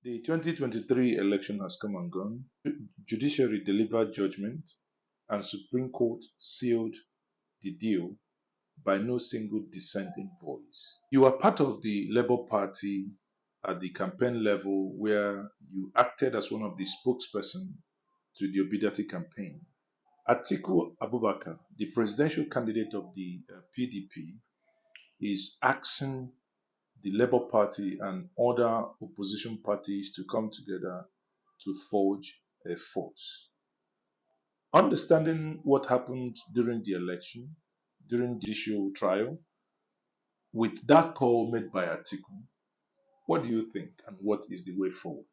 The 2023 election has come and gone. Judiciary delivered judgment, and Supreme Court sealed the deal by no single dissenting voice. You are part of the Labour Party at the campaign level where you acted as one of the spokesperson to the ObiDatti campaign. Atiku Abubakar, the presidential candidate of the PDP, is asking the Labour Party and other opposition parties to come together to forge a force. Understanding what happened during the election, during the judicial trial, with that call made by Atiku, what do you think and what is the way forward?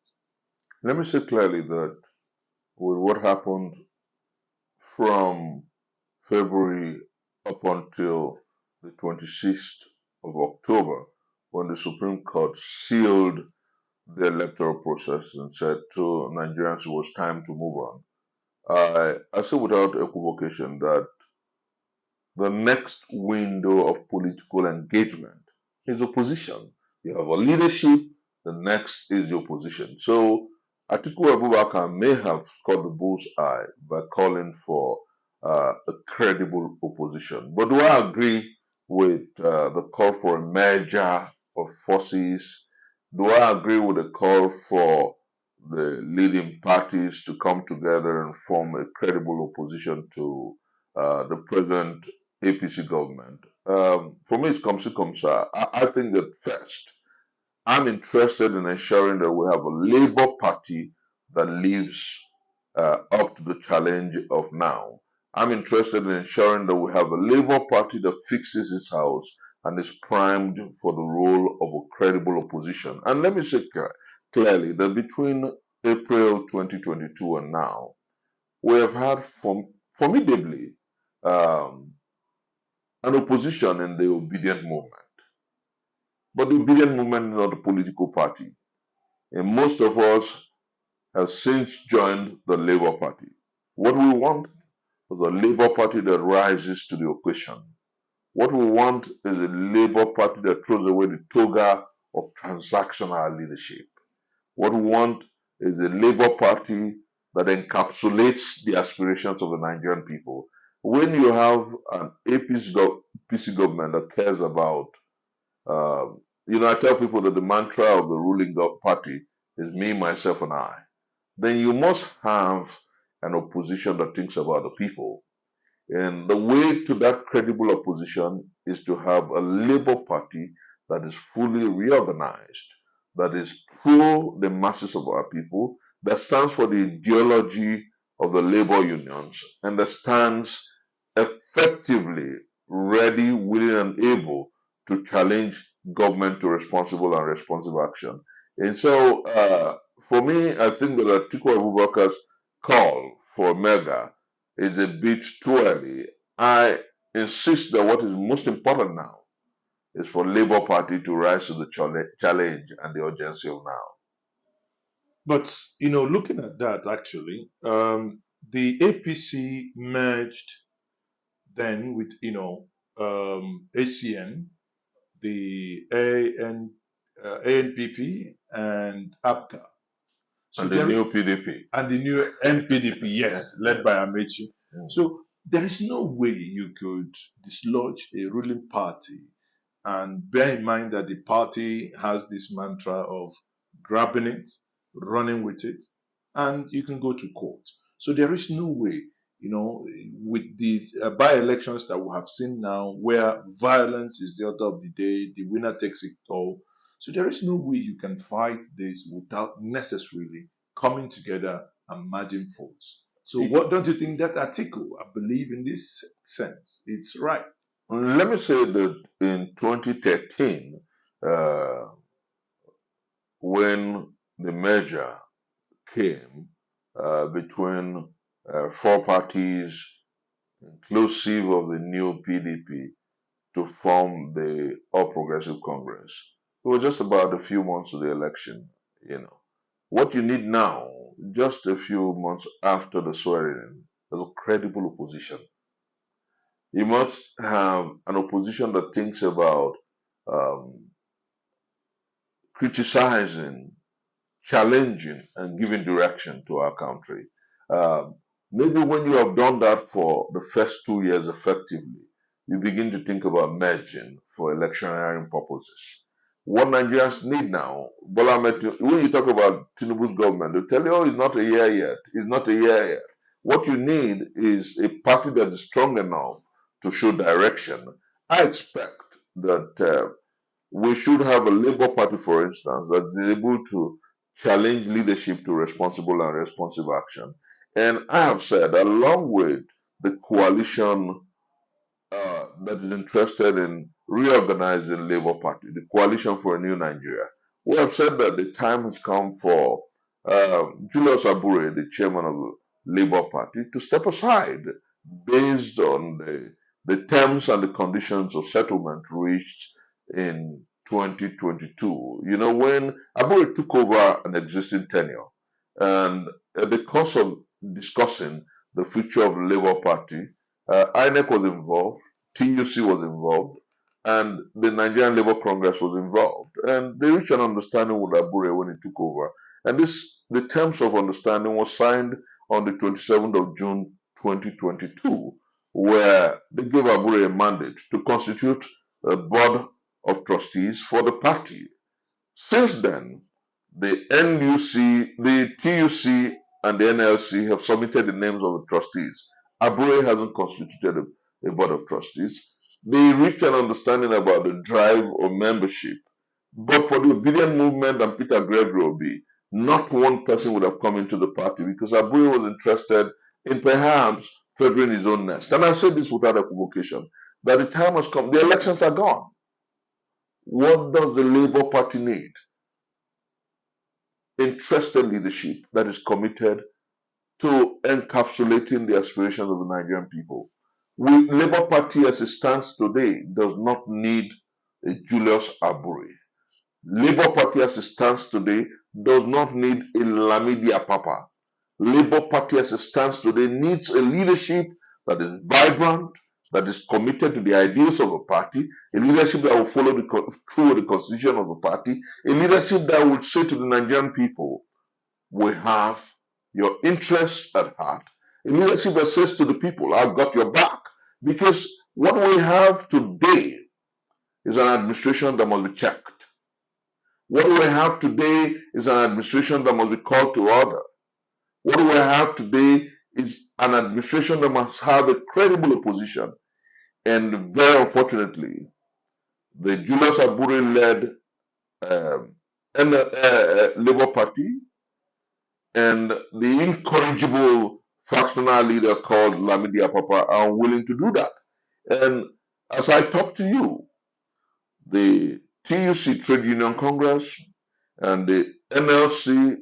Let me say clearly that with what happened from February up until the 26th of October, when the Supreme Court sealed the electoral process and said to Nigerians it was time to move on, I say without equivocation that the next window of political engagement is opposition. You have a leadership, the next is the opposition. So Atiku Abubakar may have caught the bull's eye by calling for a credible opposition. But do I agree with the call for a merger of forces? Do I agree with the call for the leading parties to come together and form a credible opposition to the present APC government? For me, it's come to come, sir. I think that first, I'm interested in ensuring that we have a Labour Party that lives up to the challenge of now. I'm interested in ensuring that we have a Labour Party that fixes its house and is primed for the role of a credible opposition. And let me say clearly that between April 2022 and now, we have had formidably um, an opposition in the ObiDient movement. But the ObiDient movement is not a political party. And most of us have since joined the Labour Party. What we want is a Labour Party that rises to the occasion. What we want is a Labour Party that throws away the toga of transactional leadership. What we want is a Labour Party that encapsulates the aspirations of the Nigerian people. When you have an APC government that cares about, I tell people that the mantra of the ruling party is me, myself, and I. Then you must have an opposition that thinks about the people. And the way to that credible opposition is to have a Labour Party that is fully reorganized, that is pro the masses of our people, that stands for the ideology of the labor unions, and that stands effectively ready, willing, and able to challenge government to responsible and responsive action. And so, for me, I think that Atiku Abubakar's call for mega is a bit too early. I insist that what is most important now is for Labour Party to rise to the challenge and the urgency of now. But, looking at that, actually, the APC merged then with, ACN, the ANPP, and APCA. So and the new PDP. And the new NPDP, yes, led by Amechi. So there is no way you could dislodge a ruling party, and bear in mind that the party has this mantra of grabbing it, running with it, and you can go to court. So there is no way, with the by-elections that we have seen now, where violence is the order of the day, the winner takes it all. So there is no way you can fight this without necessarily coming together and merging force. So what don't you think that Atiku, I believe in this sense, it's right. Let me say that in 2013, when the merger came between four parties inclusive of the new PDP to form the All Progressive Congress, it was just about a few months to the election. What you need now, just a few months after the swearing-in, is a credible opposition. You must have an opposition that thinks about criticizing challenging and giving direction to our country. Um, Maybe when you have done that for the first 2 years effectively, you begin to think about merging for electioneering purposes. What Nigerians need now, when you talk about Tinubu's government, they tell you, oh, it's not a year yet. It's not a year yet. What you need is a party that is strong enough to show direction. I expect that we should have a Labour Party, for instance, that is able to challenge leadership to responsible and responsive action. And I have said, along with the coalition that is interested in reorganizing Labour Party, the Coalition for a New Nigeria, we have said that the time has come for Julius Abure, the chairman of the Labour Party, to step aside based on the terms and the conditions of settlement reached in 2022. You know, when Abure took over an existing tenure, and at the course of discussing the future of the Labour Party, INEC was involved, TUC was involved, and the Nigerian Labour Congress was involved. And they reached an understanding with Abure when he took over. And the terms of understanding was signed on the 27th of June 2022, where they gave Abure a mandate to constitute a board of trustees for the party. Since then, the NUC, the TUC, and the NLC have submitted the names of the trustees. Abure hasn't constituted a board of trustees. They reached an understanding about the drive or membership. But for the ObiDient movement and Peter Gregory Obi, not one person would have come into the party because Abure was interested in perhaps furthering his own nest. And I say this without equivocation, that the time has come. The elections are gone. What does the Labour Party need? Interested leadership that is committed to encapsulating the aspirations of the Nigerian people. Labour Party as it stands today does not need a Julius Abure. Labour Party as it stands today does not need a Lamidi Apapa. Labour Party as it stands today needs a leadership that is vibrant, that is committed to the ideals of the party, a leadership that will follow through the constitution of the party, a leadership that will say to the Nigerian people, we have your interests at heart, a leadership that says to the people, I've got your back. Because what we have today is an administration that must be checked. What we have today is an administration that must be called to order. What we have today is an administration that must have a credible opposition. And very unfortunately, the Julius Abure-led Labour Party and the incorrigible fractional leader called Lamidi Apapa are unwilling to do that. And as I talk to you, the TUC Trade Union Congress and the NLC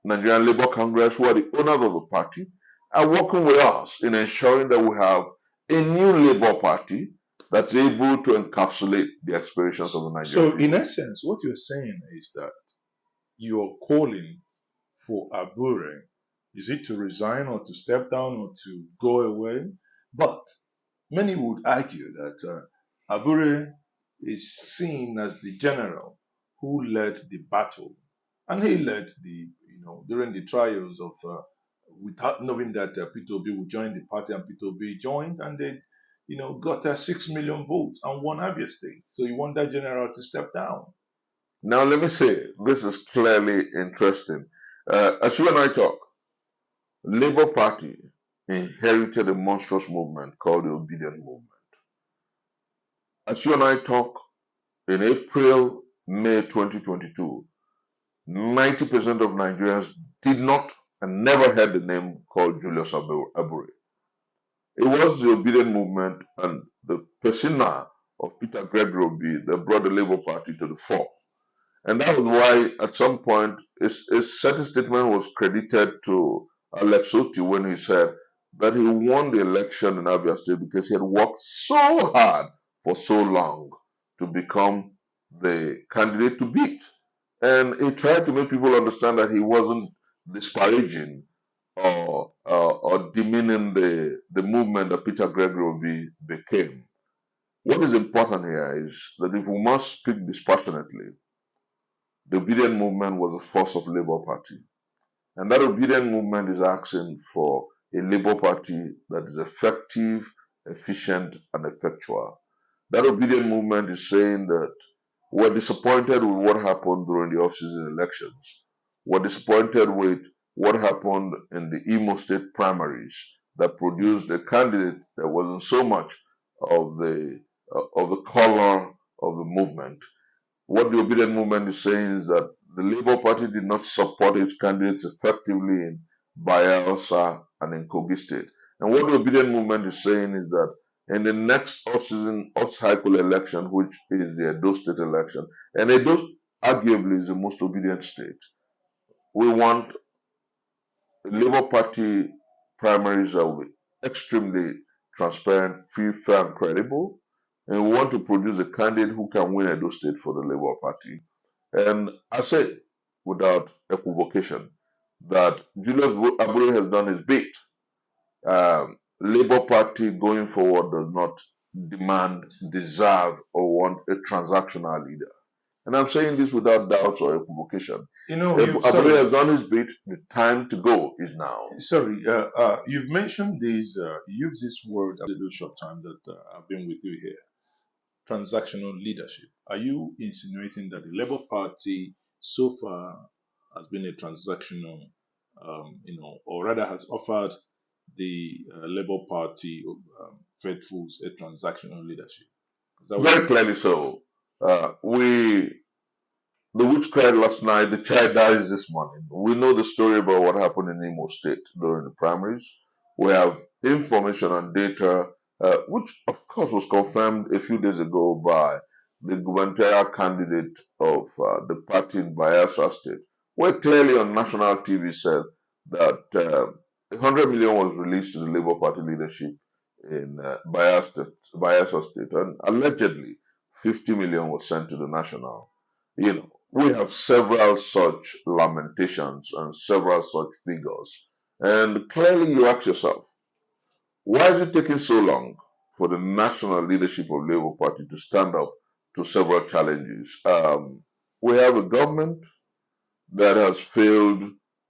Nigerian Labour Congress, who are the owners of the party, are working with us in ensuring that we have a new Labour Party that's able to encapsulate the aspirations of the Nigerian people. So, in essence, what you're saying is that you're calling for Abure, is it to resign or to step down or to go away? But many would argue that Abure is seen as the general who led the battle, and he led during the trials of without knowing that Peter Obi would join the party, and Peter Obi joined, and they got 6 million votes and won Abia State. So you want that general to step down? Now let me say, this is clearly interesting. As you and I talk, Labour Party inherited a monstrous movement called the ObiDient movement. As you and I talk, in April, May 2022, 90% of Nigerians did not and never heard the name called Julius Abure. It was the ObiDient movement and the persona of Peter Gregory Obi that brought the Labour Party to the fore. And that was why, at some point, a certain statement was credited to Alex Oti when he said that he won the election in Abia State because he had worked so hard for so long to become the candidate to beat. And he tried to make people understand that he wasn't disparaging or demeaning the movement that Peter Gregory Obi became. What is important here is that if we must speak dispassionately, the ObiDient movement was a force of Labour Party. And that ObiDient movement is asking for a Labour Party that is effective, efficient, and effectual. That ObiDient movement is saying that we're disappointed with what happened during the off-season elections. We're disappointed with what happened in the Imo State primaries that produced a candidate that wasn't so much of the color of the movement. What the ObiDient movement is saying is that the Labour Party did not support its candidates effectively in Bayelsa and in Kogi State. And what the ObiDient movement is saying is that in the next off-season, off-cycle election, which is the Edo State election, and Edo arguably is the most obedient state, we want Labour Party primaries that will be extremely transparent, free, fair, and credible. And we want to produce a candidate who can win Edo State for the Labour Party. And I say, without equivocation, that Julius Abure has done his bit. Labour Party going forward does not demand, deserve, or want a transactional leader. And I'm saying this without doubt or equivocation. Abure has done his bit. The time to go is now. Sorry, you've mentioned this, you use this word a little short time that I've been with you here. Transactional leadership. Are you insinuating that the Labour Party so far has been a transactional, or rather has offered the Labour Party faithfuls a transactional leadership? Very clearly so. The witch cried last night, the child dies this morning. We know the story about what happened in Imo State during the primaries. We have information and data, which of course was confirmed a few days ago by the gubernatorial candidate of the party in Bayelsa State, where clearly on national TV said that 100 million was released to the Labour Party leadership in Bayelsa State, and allegedly 50 million was sent to the national. We have several such lamentations and several such figures. And clearly you ask yourself, why is it taking so long for the national leadership of Labour Party to stand up to several challenges? We have a government that has failed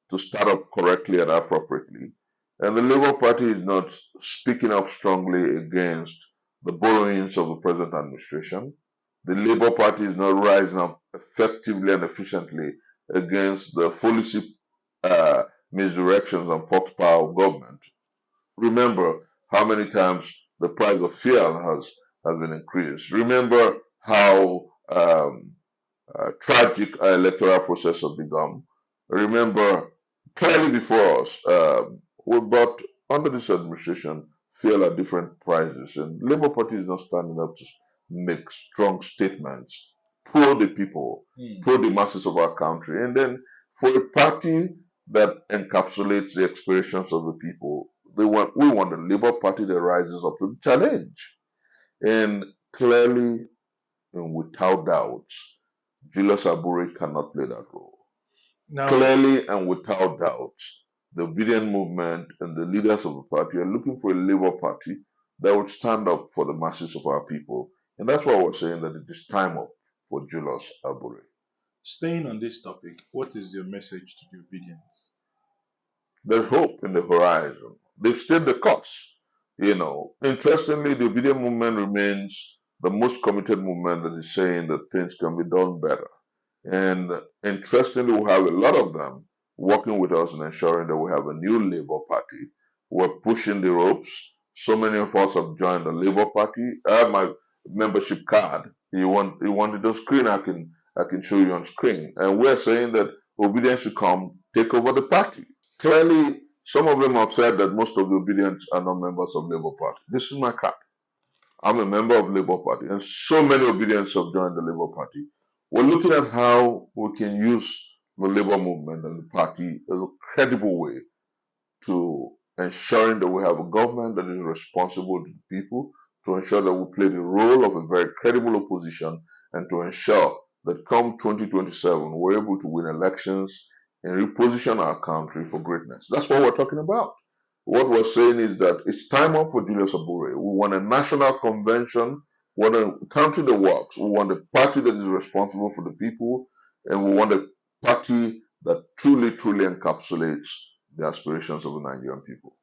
to start up correctly and appropriately. And the Labour Party is not speaking up strongly against the borrowings of the present administration. The Labour Party is not rising up effectively and efficiently against the policy misdirections and false power of government. Remember how many times the price of fuel has been increased. Remember how tragic our electoral process has become. Remember clearly before us, we bought under this administration fuel at different prices, and Labour Party is not standing up to make strong statements pro the people, pro the masses of our country. And then for a party that encapsulates the aspirations of the people, we want a Labour Party that rises up to the challenge. And clearly and without doubt, Julius Abure cannot play that role. Now, clearly and without doubt, the ObiDient movement and the leaders of the party are looking for a Labour Party that would stand up for the masses of our people. And that's why we're saying that it is time up for Julius Abure. Staying on this topic, what is your message to the ObiDients? There's hope in the horizon. They've stayed the course. Interestingly, the ObiDient movement remains the most committed movement that is saying that things can be done better. And interestingly, we have a lot of them working with us and ensuring that we have a new Labour Party. We're pushing the ropes. So many of us have joined the Labour Party. I have my membership card. You want it on screen, I can show you on screen. And we're saying that ObiDient should come take over the party. Clearly, some of them have said that most of the ObiDients are not members of Labour Party. This is my card. I'm a member of Labour Party, and so many ObiDients have joined the Labour Party. We're looking at how we can use the Labour movement and the party as a credible way to ensuring that we have a government that is responsible to the people, to ensure that we play the role of a very credible opposition, and to ensure that come 2027, we're able to win elections and reposition our country for greatness. That's what we're talking about. What we're saying is that it's time up for Julius Abure. We want a national convention. We want a country that works. We want a party that is responsible for the people. And we want a party that truly, truly encapsulates the aspirations of the Nigerian people.